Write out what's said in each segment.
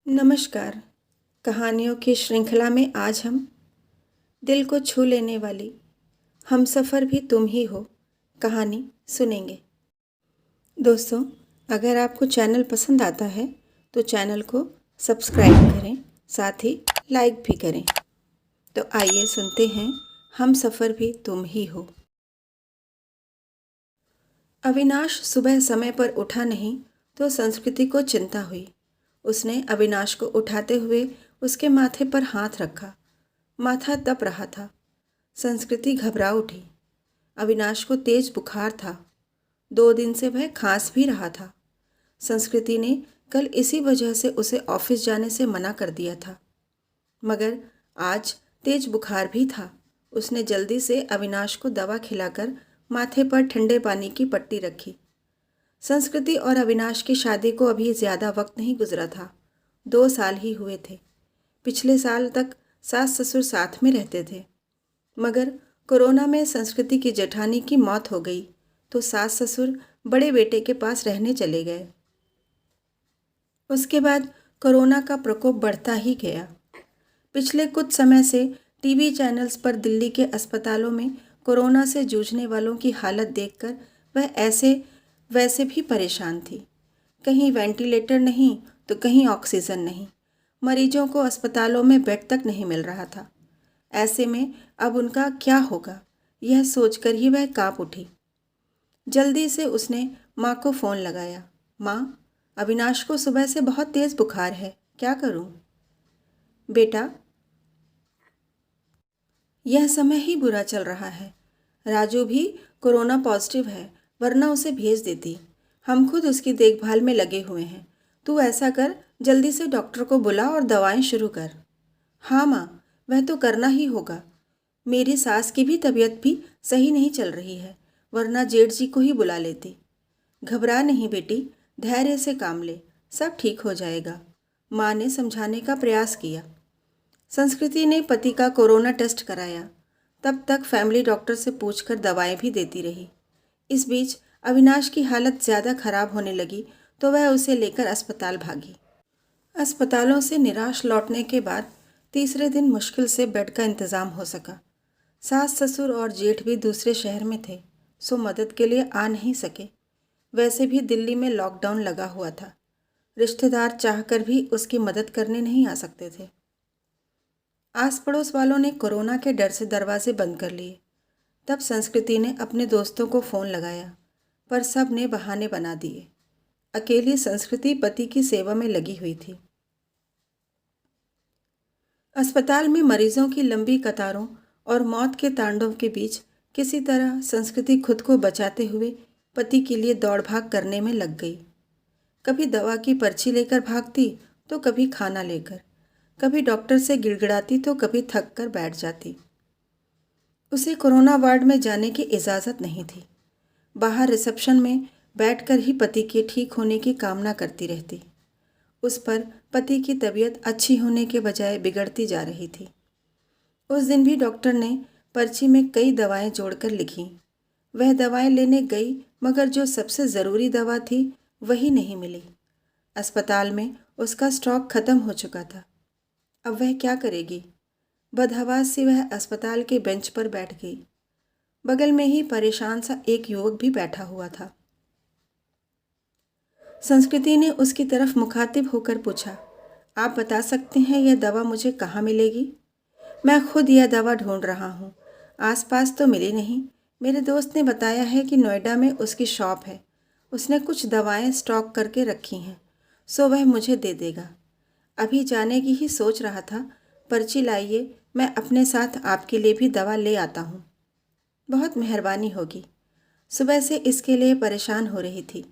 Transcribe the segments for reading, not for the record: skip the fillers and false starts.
नमस्कार। कहानियों की श्रृंखला में आज हम दिल को छू लेने वाली हमसफ़र भी तुम ही हो कहानी सुनेंगे। दोस्तों, अगर आपको चैनल पसंद आता है तो चैनल को सब्सक्राइब करें, साथ ही लाइक भी करें। तो आइए सुनते हैं हमसफ़र भी तुम ही हो। अविनाश सुबह समय पर उठा नहीं तो संस्कृति को चिंता हुई। उसने अविनाश को उठाते हुए उसके माथे पर हाथ रखा। माथा तप रहा था। संस्कृति घबरा उठी। अविनाश को तेज बुखार था। 2 दिन से वह खांस भी रहा था। संस्कृति ने कल इसी वजह से उसे ऑफिस जाने से मना कर दिया था, मगर आज तेज बुखार भी था। उसने जल्दी से अविनाश को दवा खिलाकर माथे पर ठंडे पानी की पट्टी रखी। संस्कृति और अविनाश की शादी को अभी ज़्यादा वक्त नहीं गुजरा था। 2 साल ही हुए थे। पिछले साल तक सास ससुर साथ में रहते थे, मगर कोरोना में संस्कृति की जेठानी की मौत हो गई तो सास ससुर बड़े बेटे के पास रहने चले गए। उसके बाद कोरोना का प्रकोप बढ़ता ही गया। पिछले कुछ समय से टीवी चैनल्स पर दिल्ली के अस्पतालों में कोरोना से जूझने वालों की हालत देखकर वह ऐसे वैसे भी परेशान थी। कहीं वेंटिलेटर नहीं तो कहीं ऑक्सीजन नहीं। मरीजों को अस्पतालों में बेड तक नहीं मिल रहा था। ऐसे में अब उनका क्या होगा, यह सोचकर ही वह कांप उठी। जल्दी से उसने माँ को फ़ोन लगाया। माँ, अविनाश को सुबह से बहुत तेज़ बुखार है, क्या करूँ? बेटा, यह समय ही बुरा चल रहा है। राजू भी कोरोना पॉजिटिव है, वरना उसे भेज देती। हम खुद उसकी देखभाल में लगे हुए हैं। तू ऐसा कर, जल्दी से डॉक्टर को बुला और दवाएं शुरू कर। हाँ माँ, वह तो करना ही होगा। मेरी सास की भी तबीयत भी सही नहीं चल रही है, वरना जेठ जी को ही बुला लेती। घबरा नहीं बेटी, धैर्य से काम ले, सब ठीक हो जाएगा। माँ ने समझाने का प्रयास किया। संस्कृति ने पति का कोरोना टेस्ट कराया। तब तक फैमिली डॉक्टर से पूछकर दवाएं भी देती रही। इस बीच अविनाश की हालत ज़्यादा खराब होने लगी तो वह उसे लेकर अस्पताल भागी। अस्पतालों से निराश लौटने के बाद तीसरे दिन मुश्किल से बेड का इंतज़ाम हो सका। सास ससुर और जेठ भी दूसरे शहर में थे, सो मदद के लिए आ नहीं सके। वैसे भी दिल्ली में लॉकडाउन लगा हुआ था। रिश्तेदार चाहकर भी उसकी मदद करने नहीं आ सकते थे। आस पड़ोस वालों ने कोरोना के डर से दरवाजे बंद कर लिए। तब संस्कृति ने अपने दोस्तों को फ़ोन लगाया, पर सब ने बहाने बना दिए। अकेली संस्कृति पति की सेवा में लगी हुई थी। अस्पताल में मरीजों की लंबी कतारों और मौत के तांडव के बीच किसी तरह संस्कृति खुद को बचाते हुए पति के लिए दौड़ भाग करने में लग गई। कभी दवा की पर्ची लेकर भागती तो कभी खाना लेकर, कभी डॉक्टर से गिड़गिड़ाती तो कभी थक कर बैठ जाती। उसे कोरोना वार्ड में जाने की इजाज़त नहीं थी। बाहर रिसेप्शन में बैठकर ही पति के ठीक होने की कामना करती रहती। उस पर पति की तबीयत अच्छी होने के बजाय बिगड़ती जा रही थी। उस दिन भी डॉक्टर ने पर्ची में कई दवाएं जोड़कर लिखीं। वह दवाएं लेने गई, मगर जो सबसे ज़रूरी दवा थी वही नहीं मिली। अस्पताल में उसका स्टॉक खत्म हो चुका था। अब वह क्या करेगी? बदहवास सी वह अस्पताल के बेंच पर बैठ गई। बगल में ही परेशान सा एक युवक भी बैठा हुआ था। संस्कृति ने उसकी तरफ मुखातिब होकर पूछा, आप बता सकते हैं यह दवा मुझे कहाँ मिलेगी? मैं खुद यह दवा ढूंढ रहा हूँ, आसपास तो मिली नहीं। मेरे दोस्त ने बताया है कि नोएडा में उसकी शॉप है। उसने कुछ दवाएं स्टॉक करके रखी हैं, सो वह मुझे दे देगा। अभी जाने की ही सोच रहा था। पर्ची लाइए, मैं अपने साथ आपके लिए भी दवा ले आता हूँ। बहुत मेहरबानी होगी। सुबह से इसके लिए परेशान हो रही थी।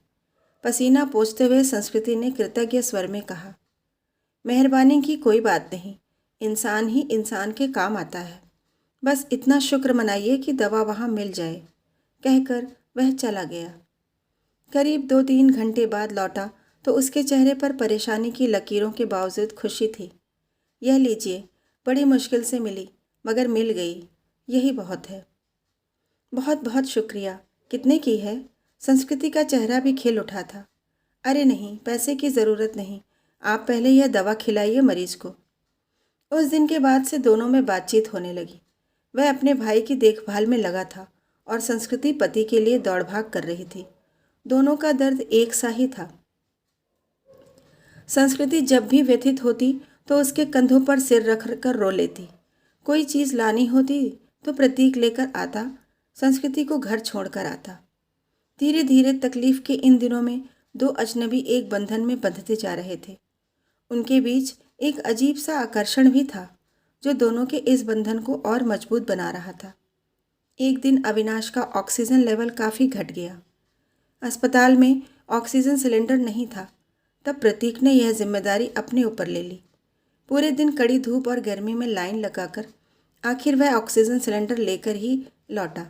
पसीना पोंछते हुए संस्कृति ने कृतज्ञ स्वर में कहा, मेहरबानी की कोई बात नहीं, इंसान ही इंसान के काम आता है। बस इतना शुक्र मनाइए कि दवा वहाँ मिल जाए। कहकर वह चला गया। करीब 2-3 घंटे बाद लौटा तो उसके चेहरे पर परेशानी की लकीरों के बावजूद खुशी थी। यह लीजिए, बड़ी मुश्किल से मिली, मगर मिल गई, यही बहुत है। बहुत बहुत शुक्रिया। कितने की है? संस्कृति का चेहरा भी खिल उठा था। अरे नहीं, पैसे की ज़रूरत नहीं, आप पहले यह दवा खिलाइए मरीज को। उस दिन के बाद से दोनों में बातचीत होने लगी। वह अपने भाई की देखभाल में लगा था और संस्कृति पति के लिए दौड़ भाग कर रही थी। दोनों का दर्द एक सा ही था। संस्कृति जब भी व्यथित होती तो उसके कंधों पर सिर रख कर रो लेती। कोई चीज़ लानी होती तो प्रतीक लेकर आता, संस्कृति को घर छोड़कर आता। धीरे धीरे तकलीफ के इन दिनों में दो अजनबी एक बंधन में बंधते जा रहे थे। उनके बीच एक अजीब सा आकर्षण भी था जो दोनों के इस बंधन को और मजबूत बना रहा था। एक दिन अविनाश का ऑक्सीजन लेवल काफ़ी घट गया। अस्पताल में ऑक्सीजन सिलेंडर नहीं था। तब प्रतीक ने यह जिम्मेदारी अपने ऊपर ले ली। पूरे दिन कड़ी धूप और गर्मी में लाइन लगाकर आखिर वह ऑक्सीजन सिलेंडर लेकर ही लौटा।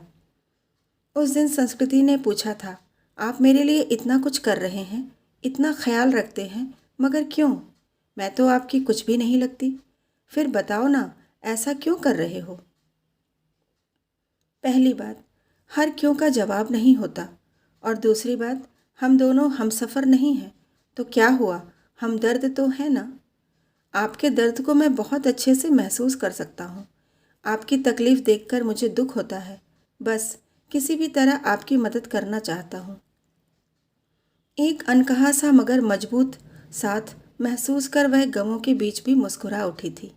उस दिन संस्कृति ने पूछा था, आप मेरे लिए इतना कुछ कर रहे हैं, इतना ख्याल रखते हैं, मगर क्यों? मैं तो आपकी कुछ भी नहीं लगती। फिर बताओ ना, ऐसा क्यों कर रहे हो? पहली बात, हर क्यों का जवाब नहीं होता। और दूसरी बात, हम दोनों हमसफ़र नहीं हैं तो क्या हुआ, हम दर्द तो है ना। आपके दर्द को मैं बहुत अच्छे से महसूस कर सकता हूँ। आपकी तकलीफ़ देखकर मुझे दुख होता है। बस किसी भी तरह आपकी मदद करना चाहता हूँ। एक अनकहा सा मगर मजबूत साथ महसूस कर वह गमों के बीच भी मुस्कुरा उठी थी।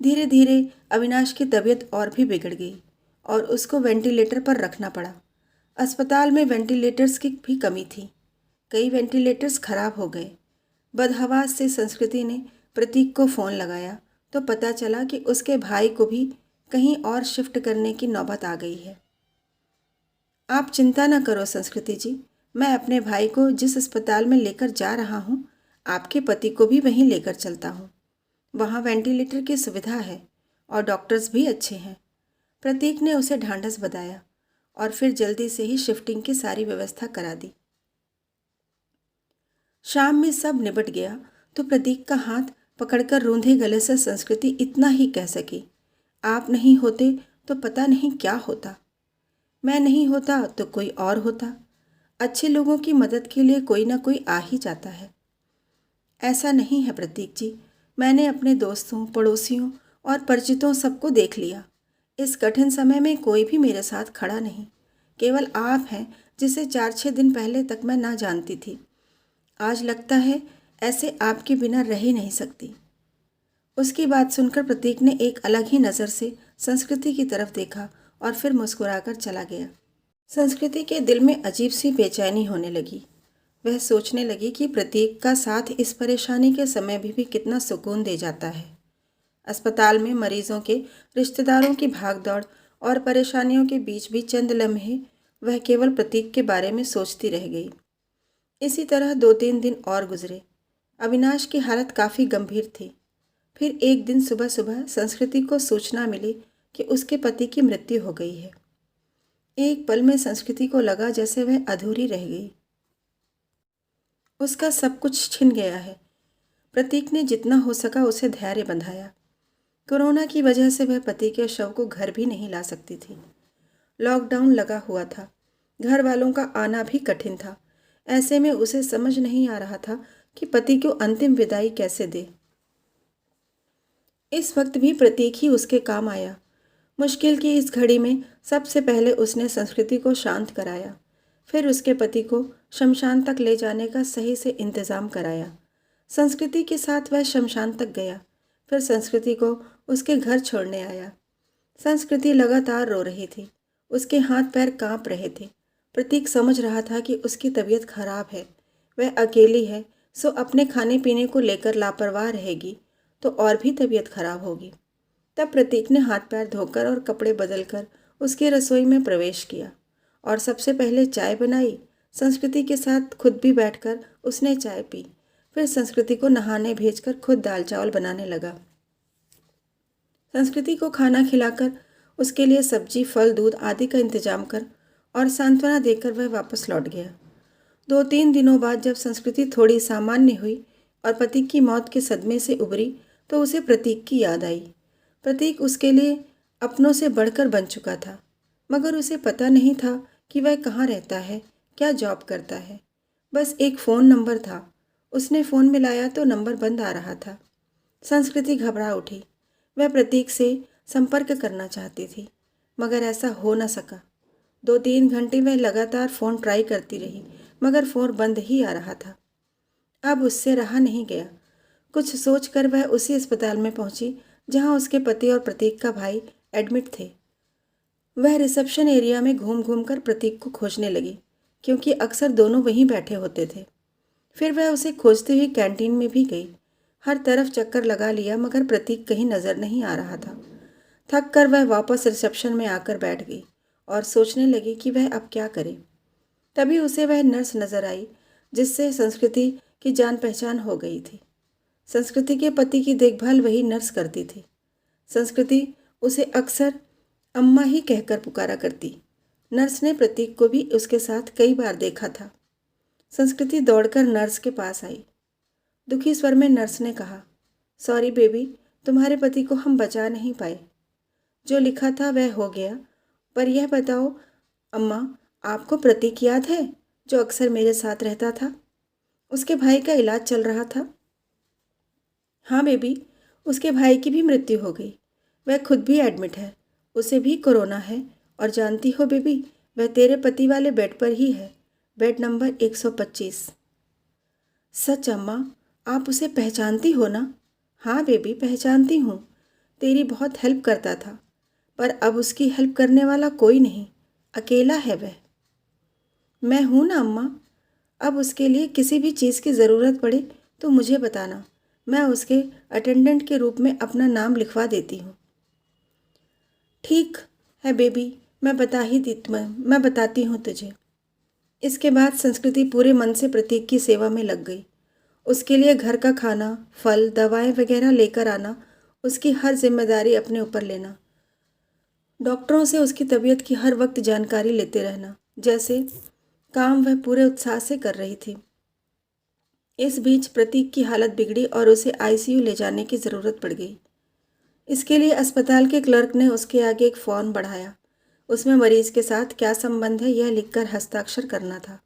धीरे धीरे अविनाश की तबीयत और भी बिगड़ गई और उसको वेंटिलेटर पर रखना पड़ा। अस्पताल में वेंटिलेटर्स की भी कमी थी। कई वेंटिलेटर्स खराब हो गए। बदहवास से संस्कृति ने प्रतीक को फ़ोन लगाया तो पता चला कि उसके भाई को भी कहीं और शिफ्ट करने की नौबत आ गई है। आप चिंता न करो संस्कृति जी, मैं अपने भाई को जिस अस्पताल में लेकर जा रहा हूँ, आपके पति को भी वहीं लेकर चलता हूँ। वहाँ वेंटिलेटर की सुविधा है और डॉक्टर्स भी अच्छे हैं। प्रतीक ने उसे ढांढस बधाया और फिर जल्दी से ही शिफ्टिंग की सारी व्यवस्था करा दी। शाम में सब निपट गया तो प्रतीक का हाथ पकड़कर रूंधे गले से संस्कृति इतना ही कह सकी, आप नहीं होते तो पता नहीं क्या होता। मैं नहीं होता तो कोई और होता। अच्छे लोगों की मदद के लिए कोई ना कोई आ ही जाता है। ऐसा नहीं है प्रतीक जी, मैंने अपने दोस्तों, पड़ोसियों और परिचितों सबको देख लिया। इस कठिन समय में कोई भी मेरे साथ खड़ा नहीं। केवल आप हैं जिसे 4-6 दिन पहले तक मैं ना जानती थी। आज लगता है ऐसे आपके बिना रह ही नहीं सकती। उसकी बात सुनकर प्रतीक ने एक अलग ही नज़र से संस्कृति की तरफ देखा और फिर मुस्कुराकर चला गया। संस्कृति के दिल में अजीब सी बेचैनी होने लगी। वह सोचने लगी कि प्रतीक का साथ इस परेशानी के समय भी कितना सुकून दे जाता है। अस्पताल में मरीजों के रिश्तेदारों की भागदौड़ और परेशानियों के बीच भी चंद लम्हे वह केवल प्रतीक के बारे में सोचती रह गई। इसी तरह 2-3 दिन और गुजरे। अविनाश की हालत काफ़ी गंभीर थी। फिर एक दिन सुबह सुबह संस्कृति को सूचना मिली कि उसके पति की मृत्यु हो गई है। एक पल में संस्कृति को लगा जैसे वह अधूरी रह गई। उसका सब कुछ छिन गया है। प्रतीक ने जितना हो सका उसे धैर्य बंधाया। कोरोना की वजह से वह पति के शव को घर भी नहीं ला सकती थी। लॉकडाउन लगा हुआ था। घर वालों का आना भी कठिन था। ऐसे में उसे समझ नहीं आ रहा था कि पति को अंतिम विदाई कैसे दे। इस वक्त भी प्रतीक ही उसके काम आया। मुश्किल की इस घड़ी में सबसे पहले उसने संस्कृति को शांत कराया। फिर उसके पति को शमशान तक ले जाने का सही से इंतज़ाम कराया। संस्कृति के साथ वह शमशान तक गया। फिर संस्कृति को उसके घर छोड़ने आया। संस्कृति लगातार रो रही थी। उसके हाथ पैर कांप रहे थे। प्रतीक समझ रहा था कि उसकी तबीयत खराब है। वह अकेली है, सो अपने खाने पीने को लेकर लापरवाह रहेगी तो और भी तबीयत खराब होगी। तब प्रतीक ने हाथ पैर धोकर और कपड़े बदलकर उसकी रसोई में प्रवेश किया और सबसे पहले चाय बनाई। संस्कृति के साथ खुद भी बैठकर उसने चाय पी। फिर संस्कृति को नहाने भेजकर खुद दाल चावल बनाने लगा। संस्कृति को खाना खिलाकर उसके लिए सब्जी, फल, दूध आदि का इंतजाम कर और सांत्वना देकर वह वापस लौट गया। 2-3 दिनों बाद जब संस्कृति थोड़ी सामान्य हुई और पति की मौत के सदमे से उबरी तो उसे प्रतीक की याद आई। प्रतीक उसके लिए अपनों से बढ़कर बन चुका था, मगर उसे पता नहीं था कि वह कहाँ रहता है, क्या जॉब करता है। बस एक फ़ोन नंबर था। उसने फ़ोन मिलाया तो नंबर बंद आ रहा था। संस्कृति घबरा उठी। वह प्रतीक से संपर्क करना चाहती थी, मगर ऐसा हो न सका। 2-3 घंटे वह लगातार फ़ोन ट्राई करती रही, मगर फ़ोन बंद ही आ रहा था। अब उससे रहा नहीं गया। कुछ सोचकर वह उसी अस्पताल में पहुंची जहां उसके पति और प्रतीक का भाई एडमिट थे। वह रिसेप्शन एरिया में घूम घूम कर प्रतीक को खोजने लगी, क्योंकि अक्सर दोनों वहीं बैठे होते थे। फिर वह उसे खोजते हुए कैंटीन में भी गई। हर तरफ चक्कर लगा लिया, मगर प्रतीक कहीं नज़र नहीं आ रहा था। थक कर वह वापस रिसेप्शन में आकर बैठ गई और सोचने लगी कि वह अब क्या करे। तभी उसे वह नर्स नजर आई जिससे संस्कृति की जान पहचान हो गई थी। संस्कृति के पति की देखभाल वही नर्स करती थी। संस्कृति उसे अक्सर अम्मा ही कहकर पुकारा करती। नर्स ने प्रतीक को भी उसके साथ कई बार देखा था। संस्कृति दौड़कर नर्स के पास आई। दुखी स्वर में नर्स ने कहा, सॉरी बेबी, तुम्हारे पति को हम बचा नहीं पाए। जो लिखा था वह हो गया, पर यह बताओ अम्मा, आपको प्रतीक याद है जो अक्सर मेरे साथ रहता था? उसके भाई का इलाज चल रहा था। हाँ बेबी, उसके भाई की भी मृत्यु हो गई। वह खुद भी एडमिट है। उसे भी कोरोना है, और जानती हो बेबी, वह तेरे पति वाले बेड पर ही है, बेड नंबर 125। सच अम्मा, आप उसे पहचानती हो ना? हाँ बेबी, पहचानती हूँ। तेरी बहुत हेल्प करता था, पर अब उसकी हेल्प करने वाला कोई नहीं, अकेला है वह। मैं हूँ ना अम्मा। अब उसके लिए किसी भी चीज़ की ज़रूरत पड़े तो मुझे बताना, मैं उसके अटेंडेंट के रूप में अपना नाम लिखवा देती हूँ। ठीक है बेबी, मैं बताती हूँ तुझे। इसके बाद संस्कृति पूरे मन से प्रतीक की सेवा में लग गई। उसके लिए घर का खाना, फल, दवाएं वगैरह लेकर आना, उसकी हर जिम्मेदारी अपने ऊपर लेना, डॉक्टरों से उसकी तबीयत की हर वक्त जानकारी लेते रहना, जैसे काम वह पूरे उत्साह से कर रही थी। इस बीच प्रतीक की हालत बिगड़ी और उसे आईसीयू ले जाने की ज़रूरत पड़ गई। इसके लिए अस्पताल के क्लर्क ने उसके आगे एक फॉर्म बढ़ाया। उसमें मरीज के साथ क्या संबंध है यह लिखकर हस्ताक्षर करना था।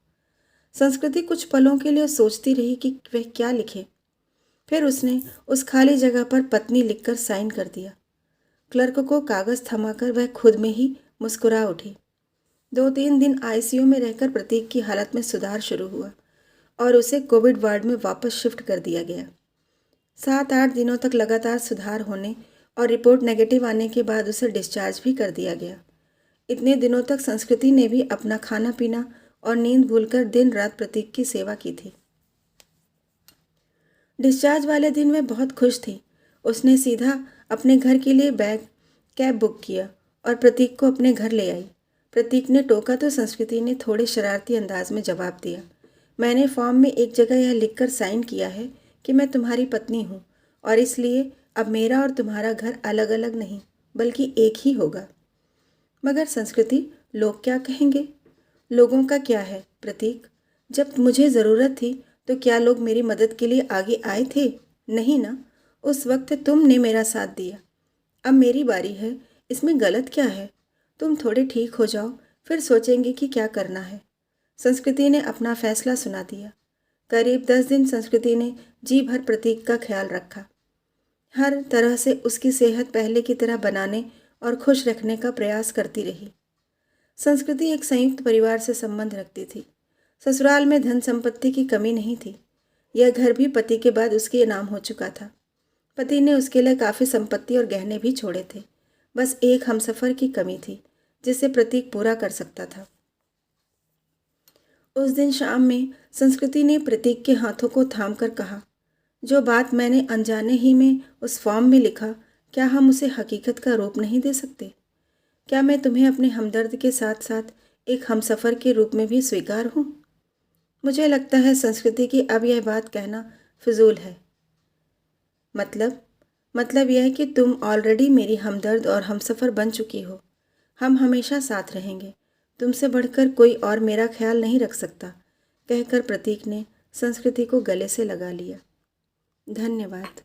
संस्कृति कुछ पलों के लिए सोचती रही कि वह क्या लिखे। फिर उसने उस खाली जगह पर पत्नी लिखकर साइन कर दिया। क्लर्क को कागज़ थमाकर वह खुद में ही मुस्कुरा उठी। 2-3 दिन आईसीयू में रहकर प्रतीक की हालत में सुधार शुरू हुआ और उसे कोविड वार्ड में वापस शिफ्ट कर दिया गया। 7-8 दिनों तक लगातार सुधार होने और रिपोर्ट नेगेटिव आने के बाद उसे डिस्चार्ज भी कर दिया गया। इतने दिनों तक संस्कृति ने भी अपना खाना पीना और नींद भूलकर दिन रात प्रतीक की सेवा की थी। डिस्चार्ज वाले दिन वह बहुत खुश थी। उसने सीधा अपने घर के लिए कैब बुक किया और प्रतीक को अपने घर ले आई। प्रतीक ने टोका तो संस्कृति ने थोड़े शरारती अंदाज में जवाब दिया, मैंने फॉर्म में एक जगह यह लिखकर साइन किया है कि मैं तुम्हारी पत्नी हूँ, और इसलिए अब मेरा और तुम्हारा घर अलग अलग नहीं बल्कि एक ही होगा। मगर संस्कृति, लोग क्या कहेंगे? लोगों का क्या है प्रतीक? जब मुझे ज़रूरत थी तो क्या लोग मेरी मदद के लिए आगे आए थे? नहीं ना। उस वक्त तुमने मेरा साथ दिया। अब मेरी बारी है, इसमें गलत क्या है? तुम थोड़े ठीक हो जाओ, फिर सोचेंगे कि क्या करना है। संस्कृति ने अपना फैसला सुना दिया। करीब 10 दिन संस्कृति ने जी भर प्रतीक का ख्याल रखा। हर तरह से उसकी सेहत पहले की तरह बनाने और खुश रखने का प्रयास करती रही। संस्कृति एक संयुक्त परिवार से संबंध रखती थी। ससुराल में धन संपत्ति की कमी नहीं थी। यह घर भी पति के बाद उसके नाम हो चुका था। पति ने उसके लिए काफ़ी संपत्ति और गहने भी छोड़े थे। बस एक हमसफ़र की कमी थी जिसे प्रतीक पूरा कर सकता था। उस दिन शाम में संस्कृति ने प्रतीक के हाथों को थामकर कहा, जो बात मैंने अनजाने ही में उस फॉर्म में लिखा, क्या हम उसे हकीकत का रूप नहीं दे सकते? क्या मैं तुम्हें अपने हमदर्द के साथ साथ एक हमसफ़र के रूप में भी स्वीकार हूँ? मुझे लगता है संस्कृति की अब यह बात कहना फिजूल है। मतलब यह है कि तुम ऑलरेडी मेरी हमदर्द और हमसफ़र बन चुकी हो। हम हमेशा साथ रहेंगे। तुमसे बढ़कर कोई और मेरा ख्याल नहीं रख सकता, कहकर प्रतीक ने संस्कृति को गले से लगा लिया। धन्यवाद।